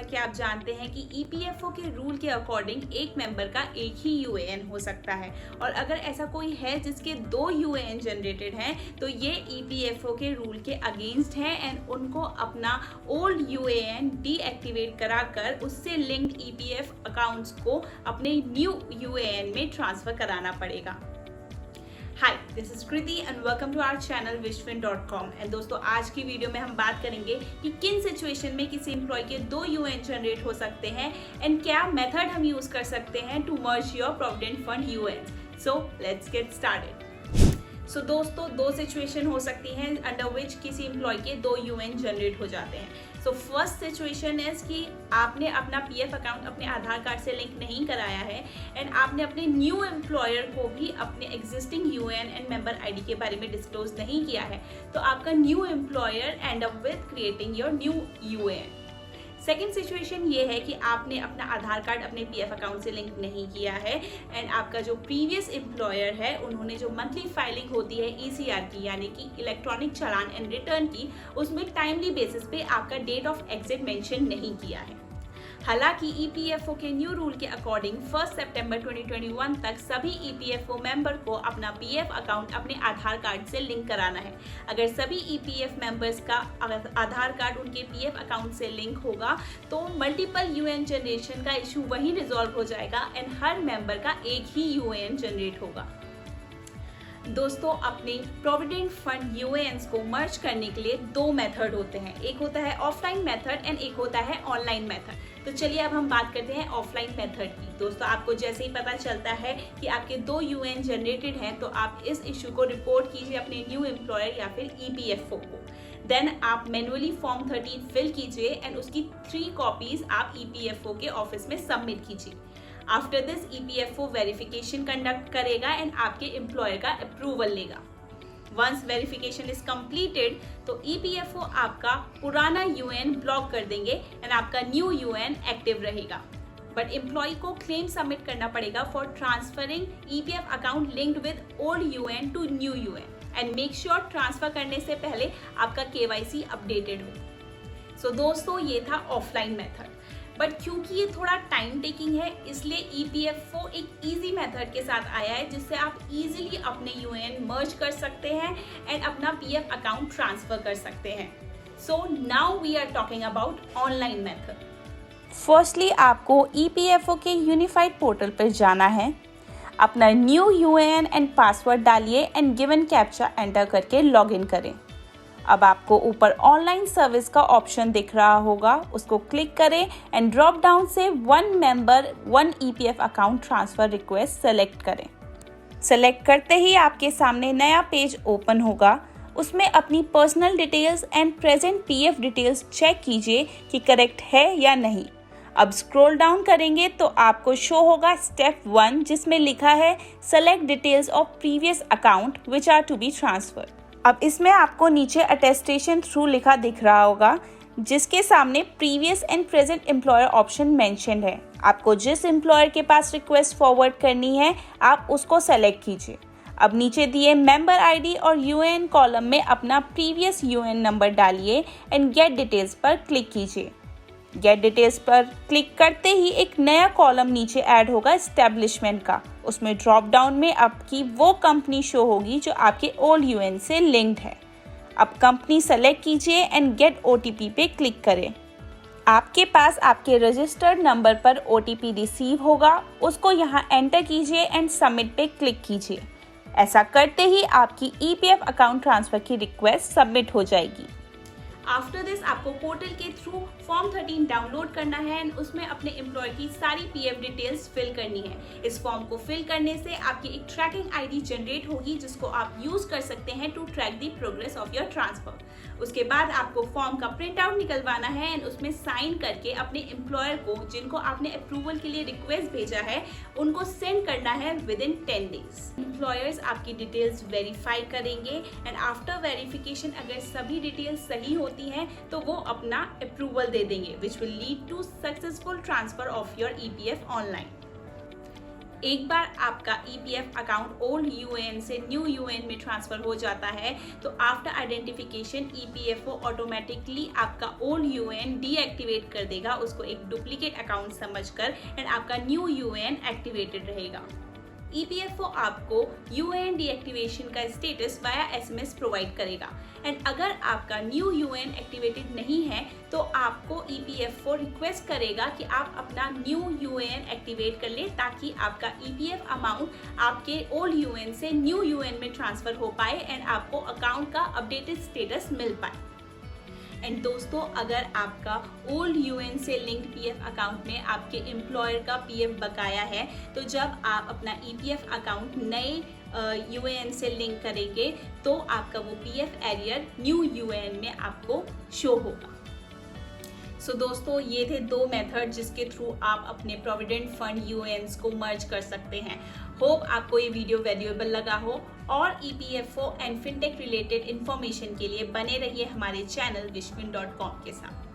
कि आप जानते हैं कि ईपीएफओ के रूल के अकॉर्डिंग एक मेंबर का एक ही यूएएन हो सकता है, और अगर ऐसा कोई है जिसके 2 यूएएन जनरेटेड हैं तो ये ईपीएफओ के रूल के अगेंस्ट है एंड उनको अपना ओल्ड यूएएन डीएक्टिवेट कराकर उससे लिंक्ड ईपीएफ अकाउंट्स को अपने न्यू यूएएन में ट्रांसफर कराना पड़ेगा। Hi, this is Kriti and welcome to our channel wishfin.com। And दोस्तों, आज की वीडियो में हम बात करेंगे कि किन सिचुएशन में किसी एम्प्लॉय के 2 यूएएन जनरेट हो सकते हैं एंड क्या मेथड हम यूज कर सकते हैं to merge your provident fund UAN. So let's get started. So दोस्तों, 2 सिचुएशन हो सकती हैं अंडर विच किसी एम्प्लॉय के 2 यूएएन जनरेट हो जाते हैं। सो फर्स्ट सिचुएशन इज कि आपने अपना पीएफ अकाउंट अपने आधार कार्ड से लिंक नहीं कराया है एंड आपने अपने न्यू एम्प्लॉयर को भी अपने existing UAN and member ID के बारे में डिस्क्लोज नहीं किया है, तो आपका new employer and up with creating your new UAN. Second situation ये है कि आपने अपना आधार कार्ड अपने पीएफ अकाउंट से लिंक नहीं किया है एंड आपका जो प्रीवियस एम्प्लॉयर है उन्होंने जो मंथली फाइलिंग होती है ईसीआर की, यानी कि इलेक्ट्रॉनिक चालान एंड रिटर्न की, उसमें टाइमली बेसिस पे आपका डेट ऑफ एग्जिट मेंशन नहीं किया है। हालांकि ईपीएफओ के न्यू रूल के अकॉर्डिंग 1 सितंबर 2021 तक सभी ईपीएफओ मेंबर को अपना पीएफ अकाउंट अपने आधार कार्ड से लिंक कराना है। अगर सभी ईपीएफ मेंबर्स का आधार कार्ड उनके पीएफ अकाउंट से लिंक होगा तो मल्टीपल यूएएन जनरेशन का इशू वहीं रिजॉल्व हो जाएगा एंड हर मेंबर का एक ही यूएएन जनरेट होगा। दोस्तों, अपने प्रोविडेंट फंड यूएएन्स को मर्ज करने के लिए 2 मेथड होते हैं। एक होता है ऑफलाइन मेथड एंड एक होता है ऑनलाइन मेथड। तो चलिए अब हम बात करते हैं ऑफलाइन मेथड की। दोस्तों, आपको जैसे ही पता चलता है कि आपके 2 यूएएन जनरेटेड हैं तो आप इस इशू को रिपोर्ट कीजिए अपने न्यू एम्प्लॉयर या फिर ईपीएफओ को। देन आप मैनुअली फॉर्म 13 फिल कीजिए एंड उसकी 3 कॉपीज आप ईपीएफओ के ऑफिस में सबमिट कीजिए। After this EPFO verification conduct करेगा एंड आपके एम्प्लॉयर का अप्रूवल लेगा। वंस वेरिफिकेशन इज कंप्लीटेड तो ईपीएफओ आपका पुराना यूएएन ब्लॉक कर देंगे एंड आपका न्यू यूएएन एक्टिव रहेगा। बट एम्प्लॉय को क्लेम सबमिट करना पड़ेगा for transferring EPF account linked with old UAN to new UAN and make sure transfer करने से पहले आपका केवाईसी अपडेटेड हो। सो दोस्तों, ये था ऑफलाइन मेथड, बट क्योंकि ये थोड़ा टाइम टेकिंग है इसलिए ईपीएफओ एक इजी मेथड के साथ आया है जिससे आप इजीली अपने यूएएन मर्ज कर सकते हैं एंड अपना पीएफ अकाउंट ट्रांसफर कर सकते हैं। So now we are talking about online method. Firstly आपको ईपीएफओ के यूनिफाइड पोर्टल पर जाना है, अपना न्यू यूएएन एंड पासवर्ड डालिए एंड गिवन कैप्चा एंटर करके लॉगिन करें। अब आपको ऊपर ऑनलाइन सर्विस का ऑप्शन दिख रहा होगा, उसको क्लिक करें एंड ड्रॉप डाउन से 1 member 1 EPF account transfer request select करें। सेलेक्ट करते ही आपके सामने नया पेज ओपन होगा। उसमें अपनी personal details and present PF details check कीजिए कि करेक्ट है या नहीं। अब स्क्रॉल डाउन करेंगे तो आपको शो होगा स्टेप 1 जिसमें लिखा है select details of previous account which are to be transferred. अब इसमें आपको नीचे अटेस्टेशन थ्रू लिखा दिख रहा होगा जिसके सामने previous and present employer option mentioned है। आपको जिस एम्प्लॉयर के पास रिक्वेस्ट फॉरवर्ड करनी है आप उसको सेलेक्ट कीजिए। अब नीचे दिए मेंबर आईडी और यूएएन कॉलम में अपना प्रीवियस यूएएन नंबर डालिए एंड गेट डिटेल्स पर क्लिक कीजिए। गेट डिटेल्स पर क्लिक करते ही एक नया कॉलम नीचे ऐड होगा एस्टेब्लिशमेंट का। उसमें ड्रॉप डाउन में आपकी वो कंपनी शो होगी जो आपके ओल्ड यूएएन से लिंक्ड है। अब कंपनी सेलेक्ट कीजिए एंड गेट ओटीपी पे क्लिक करें। आपके पास आपके रजिस्टर्ड नंबर पर ओटीपी रिसीव होगा, उसको यहाँ एंटर कीजिए एंड सबमिट पे क्लिक कीजिए। ऐसा करते ही आपकी ईपीएफ अकाउंट ट्रांसफर की रिक्वेस्ट सबमिट हो जाएगी। आफ्टर दिस आपको पोर्टल के थ्रू फॉर्म 13 डाउनलोड करना है एंड उसमें अपने एम्प्लॉय की सारी पीएफ डिटेल्स फिल करनी है। इस फॉर्म को फिल करने से आपकी एक ट्रैकिंग आईडी जनरेट होगी जिसको आप यूज कर सकते हैं to track the progress of your transfer. उसके बाद आपको फॉर्म का प्रिंट आउट निकलवाना है एंड उसमें साइन करके अपने एम्प्लॉयर को जिनको आपने अप्रूवल के लिए रिक्वेस्ट भेजा है उनको सेंड करना है विद इन 10 डेज। एम्प्लॉयर्स आपकी डिटेल्स वेरीफाई करेंगे एंड आफ्टर वेरिफिकेशन अगर सभी डिटेल्स सही होती हैं तो वो अपना अप्रूवल दे देंगे which will lead to successful transfer of your EPF online. एक बार आपका EPF अकाउंट ओल्ड यूएएन से न्यू यूएएन में ट्रांसफर हो जाता है तो आफ्टर आइडेंटिफिकेशन EPFO ऑटोमेटिकली आपका ओल्ड यूएएन डीएक्टिवेट कर देगा, उसको एक डुप्लीकेट अकाउंट समझकर, एंड आपका न्यू यूएएन एक्टिवेटेड रहेगा। EPFO आपको यूएएन डीएक्टिवेशन का स्टेटस वाया SMS प्रोवाइड करेगा, एंड अगर आपका न्यू यूएएन एक्टिवेटेड नहीं है तो आपको EPFO रिक्वेस्ट करेगा कि आप अपना न्यू यूएएन एक्टिवेट कर ले ताकि आपका EPF अमाउंट आपके ओल्ड यूएएन से न्यू यूएएन में ट्रांसफर हो पाए एंड आपको अकाउंट का अपडेटेड स्टेटस मिल पाए। एंड दोस्तों, अगर आपका ओल्ड यूएएन से लिंक्ड PF अकाउंट में आपके एम्प्लॉयर का PF बकाया है तो जब आप अपना EPF अकाउंट नए यूएएन से लिंक करेंगे तो आपका वो PF एरियर न्यू यूएएन में आपको शो होगा। सो दोस्तों, ये थे 2 मेथड जिसके थ्रू आप अपने प्रोविडेंट फंड यूएएन्स को मर्ज कर सकते हैं। होप आपको ये वीडियो वैल्यूएबल लगा हो और EPFO and fintech related information के लिए बने रहिए हमारे चैनल wishfin.com के साथ।